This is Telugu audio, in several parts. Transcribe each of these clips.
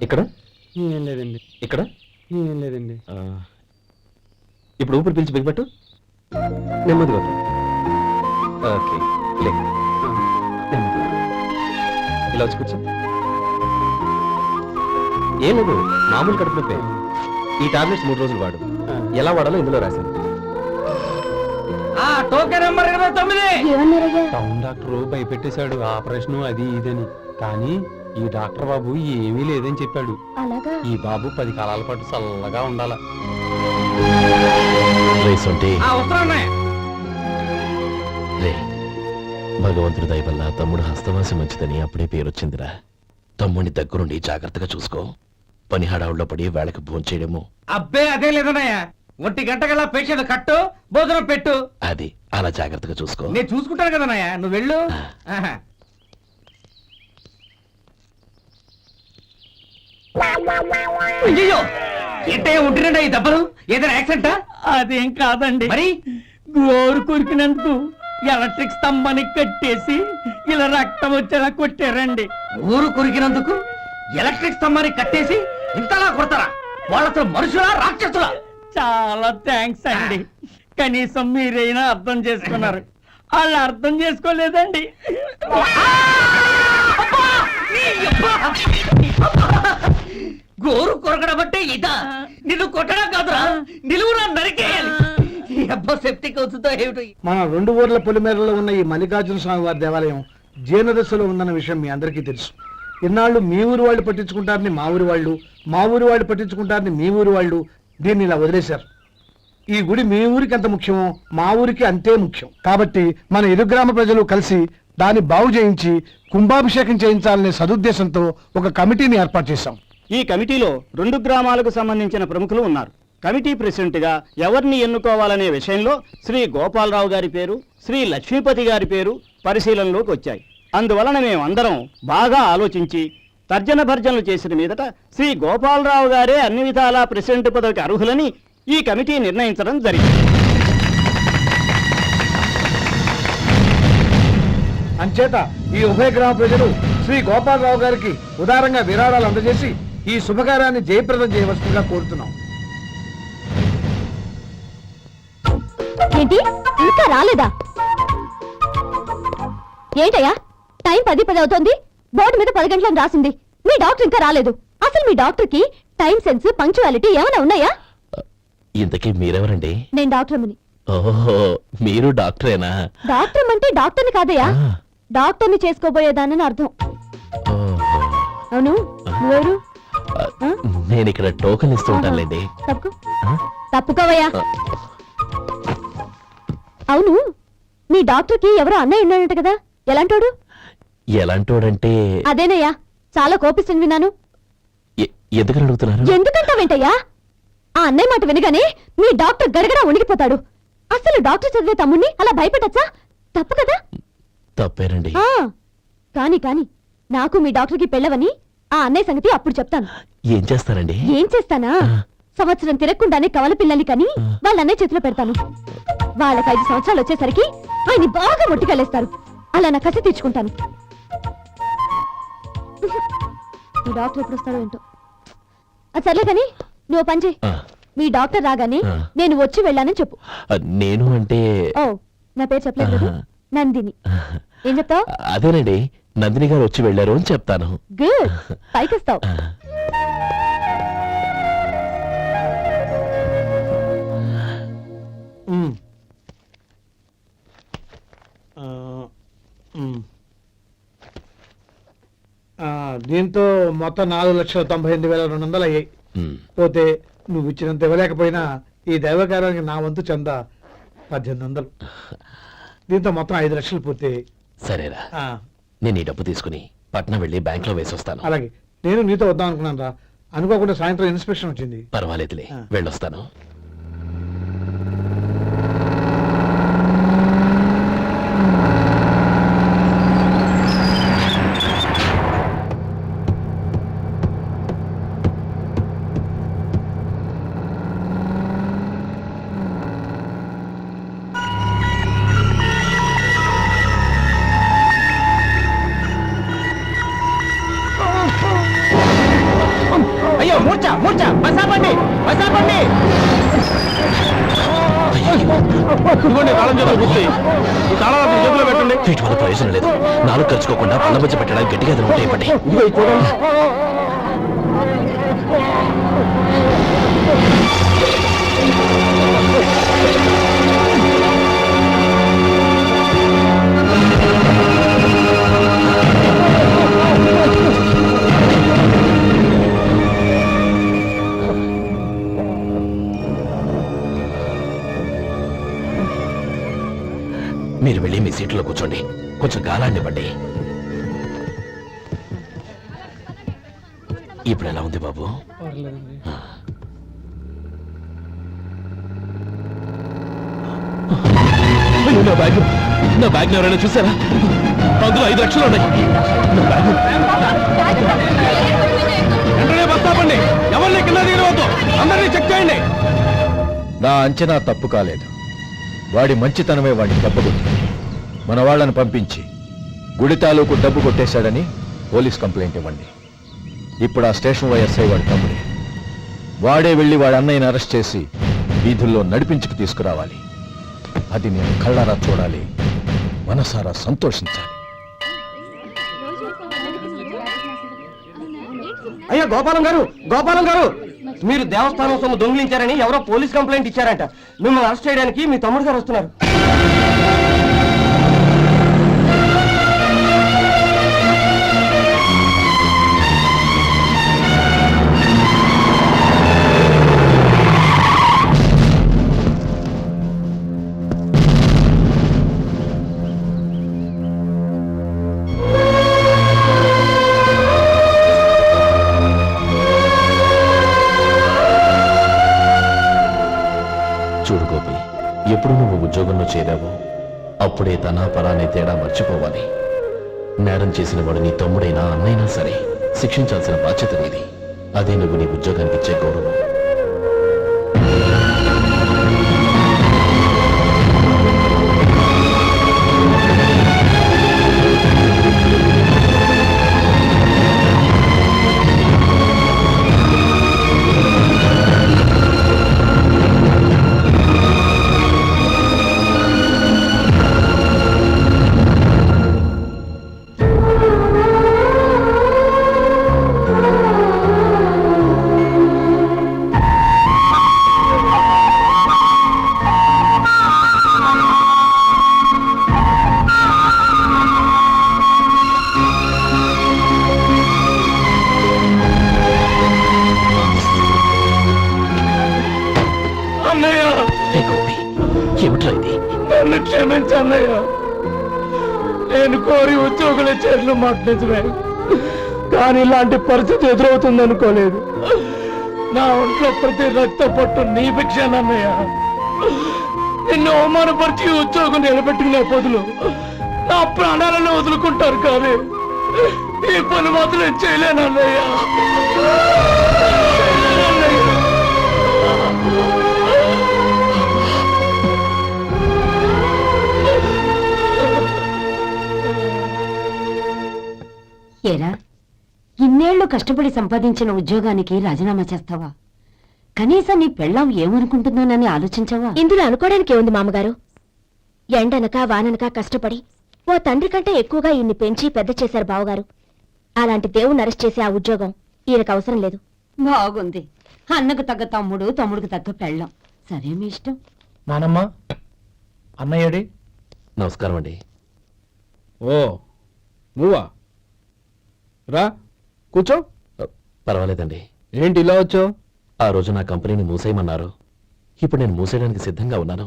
ఇక్కడ ఏం లేదండి. ఇక్కడ ఏం లేదండి. ఇప్పుడు ఊపిరి పీల్చి బిగపట్టు. నెమ్మదిగా వద్దు. ఓకే లే. నెమ్మదిగా. ఇలా వచ్చి కూర్చో. ఏం లేదు, మామూలు కడుపు నొప్పే. ఈ టాబ్లెట్స్ 3 రోజులు వాడు. ఎలా వాడాలో ఇందులో రాశాను. Token number 29. టౌన్ డాక్టర్ భయపెట్టేశాడు, ఆపరేషన్ అది ఇదని. కానీ ఈ డాక్టర్ బాబు ఏమీ లేదని చెప్పాడు. ఈ బాబు 10 కాలాల పాటు చల్లగా ఉండాల. భగవంతుడి దయ వల్ల తమ్ముడు హస్తవాసి మంచిదని అప్పుడే పేరొచ్చిందిరా. తమ్ముడిని దగ్గరుండి జాగ్రత్తగా చూసుకో. పని హడావుల్లో పడి వేళకి భోంచేయడము. అబ్బే అదే లేదన్నయ్య. 1 గంట గల పేషెంట్ కట్టు, భోజనం పెట్టు. అది అలా జాగ్రత్తగా చూసుకో. నేను చూసుకుంటాను కదన్నయ్య, నువ్వు వెళ్ళు. అయ్యో ఏంటయ్యా ఉంటున్నాడా ఈ దెబ్బలు? ఏదైనా యాక్సిడెంటా? అదేం కాదండి, మరి గోరు కొరికినందుకు ఎలక్ట్రిక్ స్తంభాన్ని కట్టేసి ఇలా రక్తం వచ్చేలా కొట్టారండి. ఊరు కొరికినందుకు ఎలక్ట్రిక్ స్తంభాన్ని కట్టేసి ఇంతలా కొడతారా? వాళ్ళతో మనుషులా రాక్షసులా? చాలా థ్యాంక్స్ అండి, కనీసం మీరైనా అర్థం చేసుకున్నారు. వాళ్ళు అర్థం చేసుకోలేదండి. గోరు కొరకడం అంటే ఇదా? నిన్ను కొట్టడం కాదురా, నిలువురా నరికేయాలి. సెప్టిక్ అవుతుందో ఏమిటో. మన 2 ఊర్ల పొలిమేరలో ఉన్న ఈ మల్లికార్జున స్వామి వారి దేవాలయం జీర్ణదశలో ఉందన్న విషయం మీ అందరికీ తెలుసు. ఇన్నాళ్ళు మీ ఊరు వాళ్ళు పట్టించుకుంటారని మా ఊరి వాళ్ళు, మా ఊరి వాళ్ళు పట్టించుకుంటారని మీ ఊరి వాళ్ళు దీన్ని ఇలా వదిలేశారు. ఈ గుడి మీ ఊరికి ఎంత ముఖ్యమో మా ఊరికి అంతే ముఖ్యం. కాబట్టి మన ఇరు గ్రామ ప్రజలు కలిసి దాన్ని బాగు చేయించి కుంభాభిషేకం చేయించాలనే సదుద్దేశంతో ఒక కమిటీని ఏర్పాటు చేశాం. ఈ కమిటీలో 2 గ్రామాలకు సంబంధించిన ప్రముఖులు ఉన్నారు. కమిటీ ప్రెసిడెంట్ గా ఎవరిని ఎన్నుకోవాలనే విషయంలో శ్రీ గోపాలరావు గారి పేరు, శ్రీ లక్ష్మీపతి గారి పేరు పరిశీలనలోకి వచ్చాయి. అందువలన మేమందరం బాగా ఆలోచించి తర్జన భర్జనలు చేసిన మీదట శ్రీ గోపాలరావు గారే అన్ని విధాలా ప్రెసిడెంట్ పదవికి అర్హులని ఈ కమిటీ నిర్ణయించడం జరిగింది. అంచేత ఈ ఉభయ గ్రామ ప్రజలు శ్రీ గోపాలరావు గారికి ఉదారంగా విరాళాలు అందజేసి ఈ శుభకార్యాన్ని జయప్రదం చేయవలసిందిగా కోరుతున్నాం. ఏంటి ఇంకా రాలేదా? ఏంటయ్యా టైం 10 అవుతోంది, బోర్డు మీద 10 గంటలను రాసింది. మీ డాక్టర్ ఇంకా రాలేదు. అసలు మీ డాక్టర్ కి టైం సెన్స్, పంక్చువాలిటీ ఏమైనా ఉన్నాయా? ఇంతకీ మీరెవరండి? నేను డాక్టర్మని. ఓహో, మీరు డాక్టరేనా? డాక్టర్ అంటే డాక్టర్ని కాదయ్యా, డాక్టర్ని చేసుకోబోయేదానని అర్థం. అవును, నువ్వెవరు? నేను ఇక్కడ టోకెన్ ఇస్తూ ఉంటానులేండి. తప్పుకోవయ్యా. అవును, మీ డాక్టర్ కి ఎవరో అన్నయ్య ఉన్నాడంట కదా, ఎలాంటోడు? ఎలాంటోడంటే అదేనయ్యా, చాలా కోపిస్తుంది విన్నాను. ఎందుకని అడుగుతున్నారు? ఎందుకంటావేంటయ్యా? ఆ అన్నయ్య మాట వినగానే మీ డాక్టర్ గడగడా ఉనికిపోతాడు. అసలు డాక్టర్ చదివే తమ్ముణ్ణి అలా భయపెట్టచ్చా? తప్పు కదా? తప్పేనండి. కాని కాని నాకు మీ డాక్టర్ కి పెళ్ళవని ఆ అన్నయ్య సంగతి అప్పుడు చెప్తాను. ఏం చేస్తారండి? ఏం చేస్తానా? సంవత్సరం తిరగకుండానే కవల పిల్లల్ని కని వాళ్ళ అన్నయ్య చేతిలో పెడతాను. వాళ్ళకి 5 సంవత్సరాలు వచ్చేసరికి ఆయన్ని బాగా ఒట్టికెళ్ళేస్తారు. అలా నా కసి తీర్చుకుంటాను. మీ డాక్టర్ ఎప్పుడు వస్తాడో ఏంటో. అది సర్లే కానీ నువ్వు పని చేయి. మీ డాక్టర్ రాగానే నేను వచ్చి వెళ్ళానని చెప్పు. నేను అంటే ఓ, నా పేరు చెప్పలేదు కదా, నందిని. ఏం చెప్తావు? అదేనండి, నందిని గారు వచ్చి వెళ్ళారు అని చెప్తాను. గుడ్, పైకిస్తావు. దీంతో మొత్తం 4,98,200 అయ్యాయి. పోతే నువ్వు ఇచ్చినంత ఇవ్వలేకపోయినా ఈ దైవకార్యానికి నా వంతు చంద 1800. దీంతో మొత్తం 5 లక్షలు పోతే. సరేరా, నేను ఈ డబ్బు తీసుకుని పట్నం వెళ్ళి బ్యాంక్ లో వేసి వస్తాను. అలాగే, నేను నీతో వద్దాం అనుకున్నాను రా, అనుకోకుండా సాయంత్రం ఇన్స్పెక్షన్ వచ్చింది. పర్వాలేదులే, వెళ్ళొస్తాను. బసాపండి బసాపండి. ఇదిగోండి తాళం చేతులు గుర్తి. ఈ తాళాలు మీ చేతిలో పెట్టండి. వీటి వల్ల ప్రయోజనం లేదు. నాలుగు ఖర్చుకోకుండా పళ్ళ మధ్య పెట్టడానికి గట్టిగా ఏదైనా ఉంటే ఇవ్వండి. ఇదిగో ఇది చూడండి. మీరు వెళ్ళి మీ సీట్లో కూర్చోండి. కొంచెం గాలాన్ని ఇవ్వండి. ఇప్పుడు ఎలా ఉంది బాబు? అయ్యో, నా బ్యాగ్ ఎవరైనా చూసారా? అందులో 5 లక్షలు ఉన్నాయి. నా బ్యాగ్ వెంటనే బస్తాపండి. ఎవరిని కింద దిగవద్దు. అందరినీ చెక్ చేయండి. నా అంచనా తప్పు కాలేదు. వాడి మంచితనమే వాడిని దెబ్బకొట్టింది. మన వాళ్ళని పంపించి గుడి తాలూకు డబ్బు కొట్టేశాడని పోలీస్ కంప్లైంట్ ఇవ్వండి. ఇప్పుడు ఆ స్టేషన్ ఎస్ఐ వాడి తమ్ముడే. వాడే వెళ్ళి వాడి అన్నయ్యని అరెస్ట్ చేసి వీధుల్లో నడిపించుకు తీసుకురావాలి. అది నేను కళ్ళారా చూడాలి, మనసారా సంతోషించాలి. అయ్యా గోపాలం గారు మీరు దేవస్థానం సొమ్ము దొంగిలించారని ఎవరో పోలీస్ కంప్లైంట్ ఇచ్చారంట. మిమ్మల్ని అరెస్ట్ చేయడానికి మీ తమ్ముడు గారు వస్తున్నారు. చూడు గోపి, ఎప్పుడు నువ్వు ఉద్యోగంలో చేరావో అప్పుడే తన పరానే తేడా మర్చిపోవాలి. నేరం చేసిన వాడు నీ తమ్ముడైనా అన్నైనా సరే శిక్షించాల్సిన బాధ్యత నీది. అదే నువ్వు నీ ఉద్యోగానికి ఇచ్చే గౌరవం. ఏమిట్రా ఇది? నన్ను క్షమించన్నయ్య. నేను కోరి ఉద్యోగుల చేతులు మాట్లాడమే, కానీ ఇలాంటి పరిస్థితి ఎదురవుతుంది అనుకోలేదు. నా ఒంట్లో ప్రతి రక్త పట్టు నీ భిక్షానన్నయ్య. నిన్ను అవమానపరిచి ఉద్యోగం నిలబెట్టుకునే బదులు నా ప్రాణాలను వదులుకుంటారు, కానీ ఈ పని మాత్రం చేయలేనన్నయ్య. ఏరా, ఇన్నేళ్లు కష్టపడి సంపాదించిన ఉద్యోగానికి రాజీనామా చేస్తావా? కనీసం నీ పెళ్ళాం ఏమనుకుంటుందోనని ఆలోచించవా? ఇందులో అనుకోవడానికి ఏముంది మామగారు? ఎండనక వాననక కష్టపడి ఓ తండ్రి కంటే ఎక్కువగా ఈయన్ని పెంచి పెద్ద చేశారు బావగారు. అలాంటి దేవుణ్ణి అరెస్ట్ చేసే ఆ ఉద్యోగం ఈయనకు అవసరం లేదు. బాగుంది. అన్నకు తగ్గ తమ్ముడు, తమ్ముడికి తగ్గ పెళ్ళాం. సరే, మీ ఇష్టం. నానమ్మ, అన్నయ్యడి. నమస్కారం అండి. ఓ, నువ్వా? రా కూర్చో. పర్వాలేదండి. ఏంటి ఇలా వచ్చావు? ఆ రోజు నా కంపెనీని మూసేయమన్నారు. ఇప్పుడు నేను మూసేయడానికి సిద్ధంగా ఉన్నాను.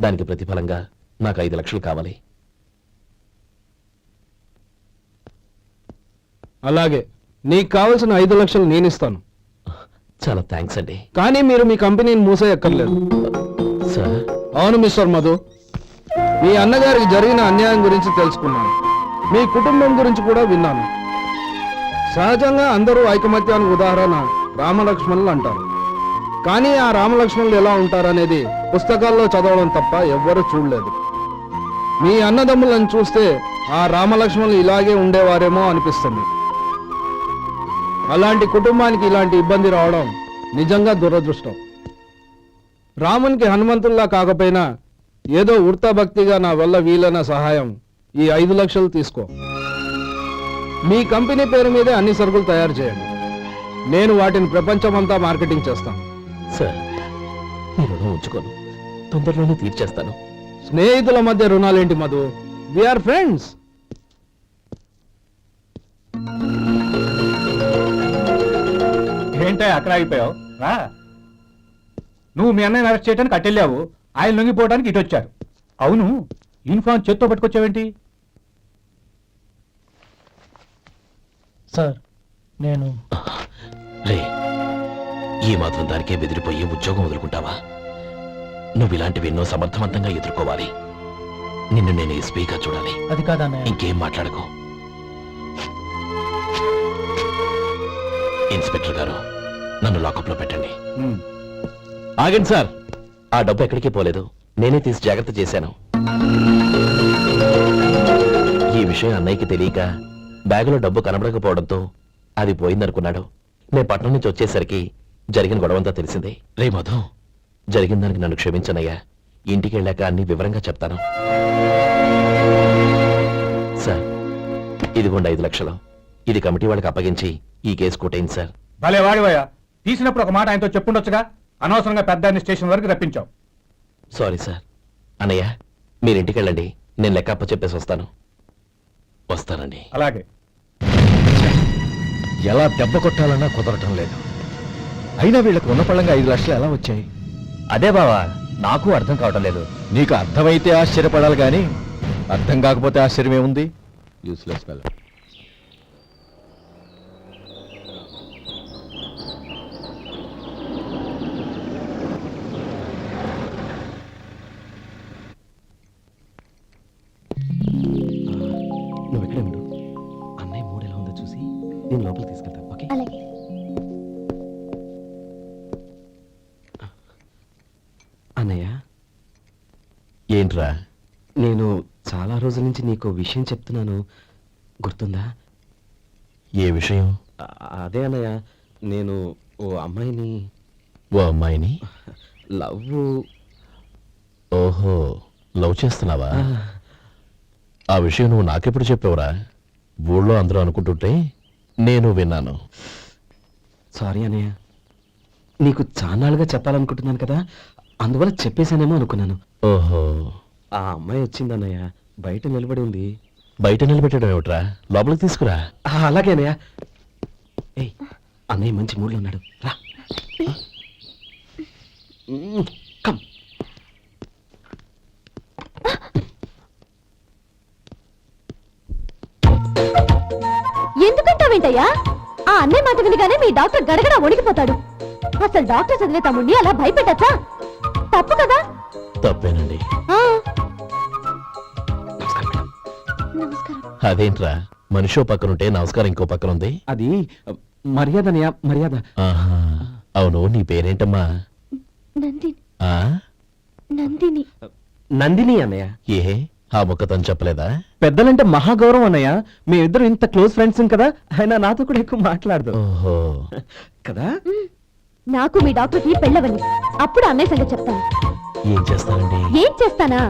దానికి ప్రతిఫలంగా నాకు 5 లక్షలు కావాలి. అలాగే, నీకు కావలసిన 5 లక్షలు నేను ఇస్తాను. చాలా థ్యాంక్స్ అండి. కానీ మీరు మీ కంపెనీని మూసేయక్కర్లేదు. సార్, అవును మిస్టర్ మధు, మీ అన్నగారికి జరిగిన అన్యాయం గురించి తెలుసుకున్నాను. మీ కుటుంబం గురించి కూడా విన్నాను. సహజంగా అందరూ ఐకమత్యానికి ఉదాహరణ రామలక్ష్మణులు అంటారు. కానీ ఆ రామలక్ష్మణులు ఎలా ఉంటారనేది పుస్తకాల్లో చదవడం తప్ప ఎవ్వరూ చూడలేదు. మీ అన్నదమ్ములను చూస్తే ఆ రామలక్ష్మణులు ఇలాగే ఉండేవారేమో అనిపిస్తుంది. అలాంటి కుటుంబానికి ఇలాంటి ఇబ్బంది రావడం నిజంగా దురదృష్టం. రామునికి హనుమంతుల్లా కాకపోయినా ఏదో ఉడతాభక్తిగా నా వల్ల వీలైన సహాయం ఈ 5 లక్షలు తీసుకో. మీ కంపెనీ పేరు మీదే అన్ని సరుకులు తయారు చేయండి. నేను వాటిని ప్రపంచమంతా మార్కెటింగ్ చేస్తాను. సార్ ఈ రుణం ఉంచుకోను, తొందరలోనే తీర్చేస్తాను. స్నేహితుల మధ్య రుణాలేంటి మధు? Are friends. ఏంటో అక్కడ ఆగిపోయావు రా. నువ్వు మీ అన్నయ్యని అరెస్ట్ చేయడానికి అట్టెళ్ళావు, ఆయన లొంగిపోవడానికి ఇటు వచ్చారు. అవును, యూనిఫామ్ చేత్తో పట్టుకొచ్చావేంటి? సార్ నేను రే, ఈ మాత్రం దానికే బెదిరిపోయి ఉద్యోగం వదులుకుంటావా? నువ్వు ఇలాంటివి ఎన్నో సమర్థవంతంగా ఎదుర్కోవాలి. నిన్ను నేను ఎస్పీగా చూడాలి. అది కాదన్నయ్య. ఇంకేం మాట్లాడకు. ఇన్స్పెక్టర్ గారు, నన్ను లాకప్ లో పెట్టండి. ఆగండి సార్, ఆ డబ్బు ఎక్కడికి పోలేదు, నేనే తీసి జాగ్రత్త చేశాను. ఈ విషయం అన్నయ్యకి తెలియక బ్యాగులో డబ్బు కనబడకపోవడంతో అది పోయిందనుకున్నాడు. నేను పట్నం నుంచి వచ్చేసరికి జరిగిన గొడవంతా తెలిసింది. రే మధు, జరిగిన దానికి నన్ను క్షమించనయ్యా. ఇంటికి వెళ్ళాక అన్ని వివరంగా చెప్తాను. సార్, ఇదిగోండి 5 లక్షలు. ఇది కమిటీ వాళ్ళకి అప్పగించి ఈ కేసు కొట్టేయండి సార్. భలే వాడివయ్యా, తీసినప్పుడు ఒక మాట ఆయనతో చెప్పుండొచ్చుగా. అనవసరంగా పెద్ద స్టేషన్ వరకు రప్పించావు. Sorry sir. అన్నయ్య, మీరు ఇంటికి వెళ్ళండి, నేను లెక్క అప్ప చెప్పేసి వస్తానండి. అలాగే. ఎలా దెబ్బ కొట్టాలన్నా కుదరటం లేదు. అయినా వీళ్ళకు ఉన్న పళ్ళంగా 5 లక్షలు ఎలా వచ్చాయి? అదే బావా, నాకు అర్థం కావటం లేదు. నీకు అర్థమైతే ఆశ్చర్యపడాలి కానీ అర్థం కాకపోతే ఆశ్చర్యమేముంది? Useless fellow. నువ్వు ఇక్కడే ఉండు. అన్నయ్య మూడు ఎలా ఉందో చూసి నేను లోపలికి తీసుకెళ్తాను. ఓకే? అలాగే. అన్నయ్య, ఏంట్రా? నేను చాలా రోజుల నుంచి నీకు విషయం చెప్తున్నాను, గుర్తుందా? ఏ విషయం? అదే అన్నయ్య, నేను ఓ అమ్మాయిని ఓ అమ్మాయిని లవ్. ఓహో, లవ్ చేస్తున్నావా? ఆ విషయం నువ్వు నాకెప్పుడు చెప్పావురా? ఊళ్ళో అందరూ అనుకుంటుంటే నేను విన్నాను. సారీ అన్నయ్య, నీకు చాన్నాళ్ళుగా చెప్పాలనుకుంటున్నాను కదా, అందువల్ల చెప్పేశానేమో అనుకున్నాను. ఓహో, ఆ అమ్మాయి వచ్చింది అన్నయ్య, బయట నిలబడి ఉంది. బయట నిలబెట్టడం ఏమిట్రా? లోపలికి తీసుకురా. అలాగే అన్నయ్య. ఏయ్, అన్నయ్య మంచి మూడ్లో ఉన్నాడు, రా. కమ్. ఎందుకంటావేంటయ్యా? ఆ అన్నయ్య మాట వినగానే మీ డాక్టర్ గడగడ వణికిపోతాడు. అసలు డాక్టర్ చదివే తమ్ముడిని అలా భయపెట్టచ్చా? తప్పు కదా? తప్పేనండి. ఆ. నమస్కారం మేడం. నమస్కారం. అదేంట్రా, మనిషి పక్కనుంటే నమస్కారం ఇంకో పక్కన ఉంది? అది మర్యాద అన్నయ్య, మర్యాద. ఆహా, అవును, నీ పేరేంటమ్మా? నందిని. ఆ? నందిని. నందిని అన్నయ్య. ఏ, ఆ ముక్కతను చెప్పలేదా? పెద్దలంటే మహాగౌరవం అన్నయ్య, మేమిద్దరం ఇంత క్లోజ్ ఫ్రెండ్స్ కదా, ఆయన నాతో కూడా ఎక్కువ మాట్లాడదు ఓహో, కదా. నాకు మీ డాక్టర్కి పెళ్ళవని, అప్పుడు అన్నయ్య సంగతి చెప్తాను. ఏం చేస్తానండి? ఏం చేస్తానా?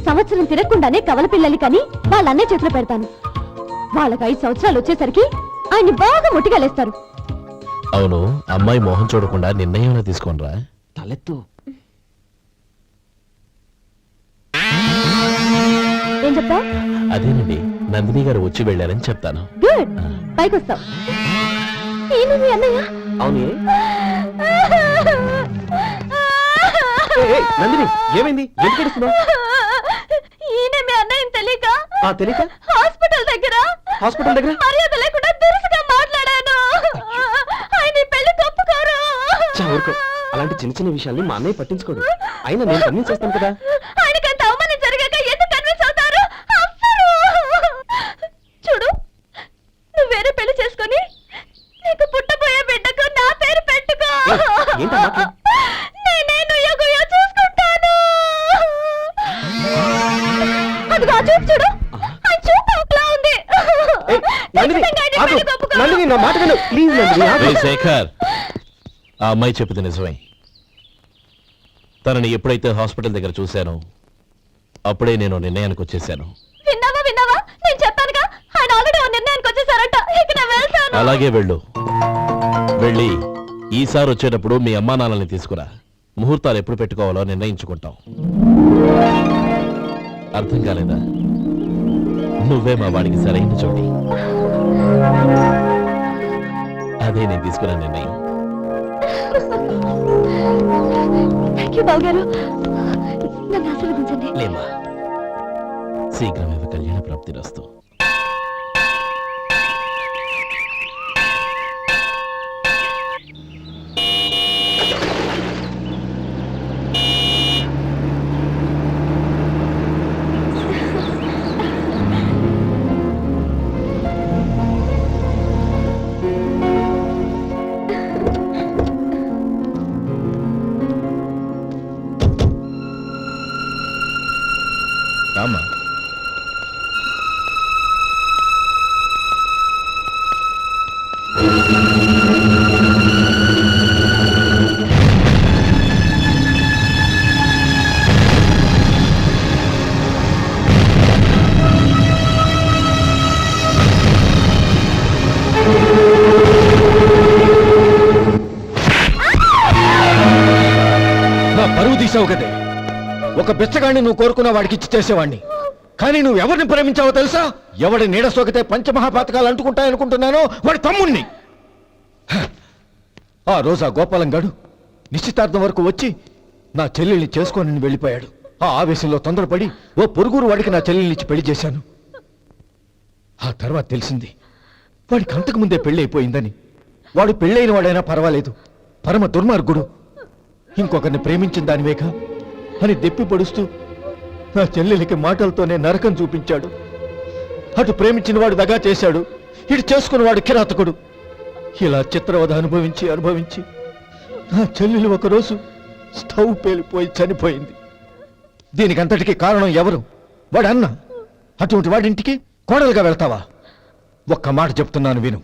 సంవత్సరం తిరగకుండానే కవల పిల్లలు కని వాళ్ళ అన్నయ్య చేతిలో పెడతాను. వాళ్ళకి 5 సంవత్సరాలు వచ్చేసరికి ఆయన్ని బాగా ముట్టిగలేస్తారు. అవును, అమ్మాయి మోహం చూడకుండా నిర్ణయం తీసుకోనరా? తలెత్తు. ఏం చెప్తా? అదేనండి, నందిని గారు వచ్చి వెళ్ళారని చెప్తాను. గుడ్, పైకొస్తావు. ఈయన మీ అన్నయ్య? అవును. నందిని, ఏమైంది? ఎందుకు ఏడుస్తున్నావ్? ఈయన మీ అన్నయ్యని తెలియక తెలియక హాస్పిటల్ దగ్గర మర్యాద లేకుండా దురుసుగా మాట్లాడాను. ఆయన ఈ పెళ్లి తప్పుకోరు. ఊరుకో, అలాంటి చిన్న చిన్న విషయాల్ని మా అన్నయ్య పట్టించుకోడు. అయినా నేను కన్విన్స్ చేస్తాను కదా. ఆయనకంత అవమానం జరిగాక ఎందుకు కన్విన్స్ అవుతారు? చూడు, నువ్వు వేరే పెళ్లి చేసుకొని నీకు పుట్టబోయే బిడ్డకు నా పేరు పెట్టుకో. ఏంటా మాటలు? నేనే నుయ్యగుయ్య చూసుకుంటాను. అదిగో ఆ చూపు చూడు, ఆ చూపు ఒకలా ఉంది. నందిని, ఖచ్చితంగా ఆయన ఆగు. పెళ్లి ఒప్పుకో. నందిని, నా మాట విను ప్లీజ్. నందిని, ఆగు. రే శేఖర్, ఆ అమ్మాయి చెప్పింది నిజమే. తనని ఎప్పుడైతే హాస్పిటల్ దగ్గర చూశానో అప్పుడే నేను నిర్ణయానికి వచ్చేసాను. విన్నావా నేను చెప్పానుగా ఆయన ఆల్రెడీ ఓ నిర్ణయానికి వచ్చేసారట. ఇక నేను వెళ్తాను. అలాగే వెళ్ళి ఈసారి వచ్చేటప్పుడు మీ అమ్మా నాన్నల్ని తీసుకురా. ముహూర్తాలు ఎప్పుడు పెట్టుకోవాలో నిర్ణయించుకుంటాం. అర్థం కాలేదా? నువ్వే మా వాడికి సరైన చోటి. అదే నేను తీసుకున్న నిర్ణయం. బావగారు నన్ను ఆశీర్వదించండి. లేమ్మా, శీఘ్రమేవ కళ్యాణ ప్రాప్తి రస్తు. రామ్మా. నా పరువు తీసావు కదే. ఒక బిచ్చగాడిని నువ్వు కోరుకున్న వాడికి ఇచ్చి చేసేవాడిని. కానీ నువ్వు ఎవరిని ప్రేమించావో తెలుసా? ఎవడి నీడ సోకితే పంచమహాపాతకాలు అంటుకుంటాయనుకుంటున్నానో వాడి తమ్ముణ్ణి. ఆ రోజు ఆ గోపాలం గాడు నిశ్చితార్థం వరకు వచ్చి నా చెల్లెల్ని చేసుకొని వెళ్ళిపోయాడు. ఆ ఆవేశంలో తొందరపడి ఓ పొరుగురు వాడికి నా చెల్లెల్ని ఇచ్చి పెళ్లి చేశాను. ఆ తర్వాత తెలిసింది వాడికి అంతకు ముందే పెళ్లి అయిపోయిందని. వాడు పెళ్ళైన వాడైనా పర్వాలేదు, పరమ దుర్మార్గుడు. ఇంకొకరిని ప్రేమించిన దానివేగా అని దెప్పి పొడుస్తూ నా చెల్లెలికి మాటలతోనే నరకం చూపించాడు. అటు ప్రేమించిన వాడు దగా చేశాడు, ఇటు చేసుకున్నవాడు కిరాతకుడు. ఇలా చిత్రవధ అనుభవించి నా చెల్లెలు ఒకరోజు స్టవ్ పేలిపోయి చనిపోయింది. దీనికంతటికీ కారణం ఎవరు? వాడు అన్న. అటువంటి వాడింటికి కోడలుగా వెళ్తావా? ఒక్క మాట చెప్తున్నాను విను.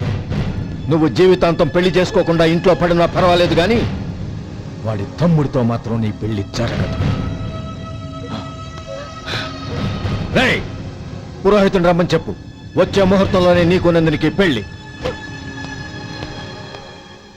నువ్వు జీవితాంతం పెళ్లి చేసుకోకుండా ఇంట్లో పడినా పర్వాలేదు కానీ వాడి తమ్ముడితో మాత్రం నీ పెళ్లి జరగదు. పురోహితుని రమ్మని చెప్పు. వచ్చే ముహూర్తంలోనే నీకు నందినికి పెళ్లి.